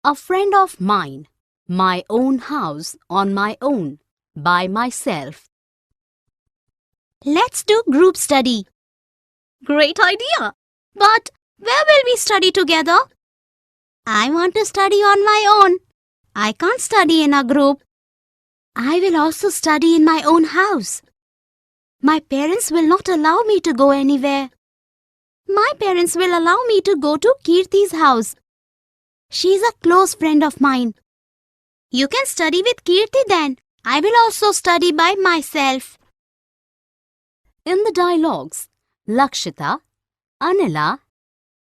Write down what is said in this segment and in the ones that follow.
A friend of mine. My own house on my own. By myself. Let's do group study. Great idea. But where will we study together? I want to study on my own. I can't study in a group. I will also study in my own house. My parents will not allow me to go anywhere. My parents will allow me to go to Kirti's house. She's a close friend of mine. You can study with Kirti then. I will also study by myself. In the dialogues, Lakshita, Anila,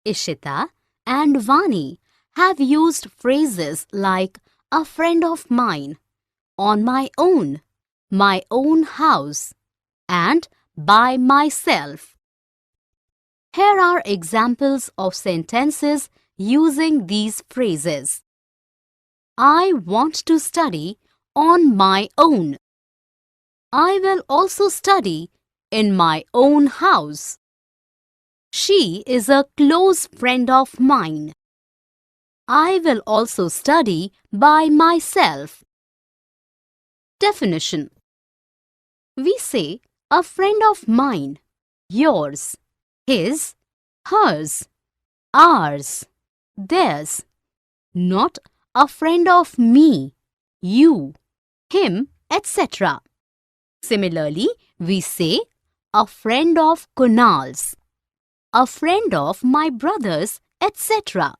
Ishita and Vani have used phrases like a friend of mine, on my own house, and by myself. Here are examples of sentences using these phrases. I want to study on my own. I will also study in my own house. She is a close friend of mine. I will also study by myself. Definition. We say a friend of mine, yours, his, hers, ours, theirs, not a friend of me, you, him, etc. Similarly, we say a friend of Kunal's, a friend of my brother's, etc.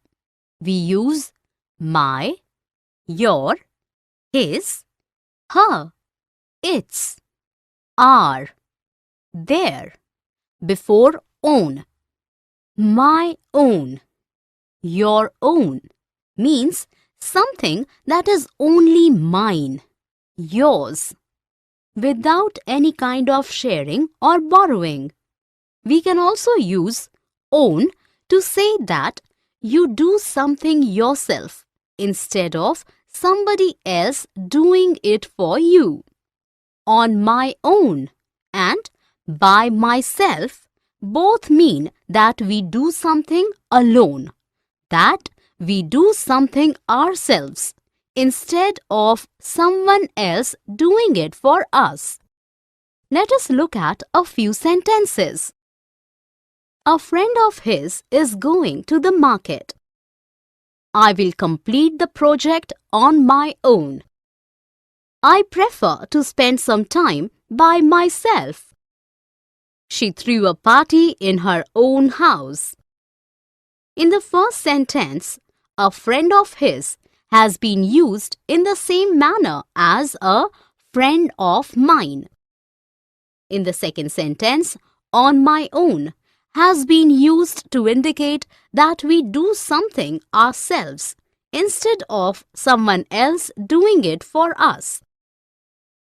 We use my, your, his, her, its, our, their before own. My own, your own means something that is only mine, yours, without any kind of sharing or borrowing. We can also use own to say that you do something yourself instead of somebody else doing it for you. On my own and by myself both mean that we do something alone, that we do something ourselves instead of someone else doing it for us. Let us look at a few sentences. A friend of his is going to the market. I will complete the project on my own. I prefer to spend some time by myself. She threw a party in her own house. In the first sentence, a friend of his has been used in the same manner as a friend of mine. In the second sentence, on my own has been used to indicate that we do something ourselves instead of someone else doing it for us.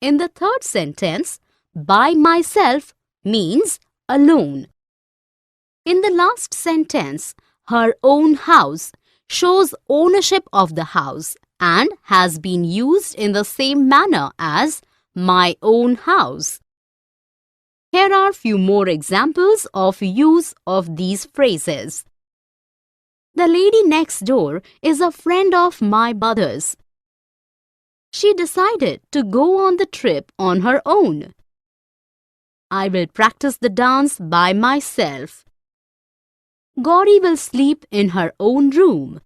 In the third sentence, by myself means alone. In the last sentence, her own house shows ownership of the house and has been used in the same manner as my own house. Here are few more examples of use of these phrases. The lady next door is a friend of my mother's. She decided to go on the trip on her own. I will practice the dance by myself. Gauri will sleep in her own room.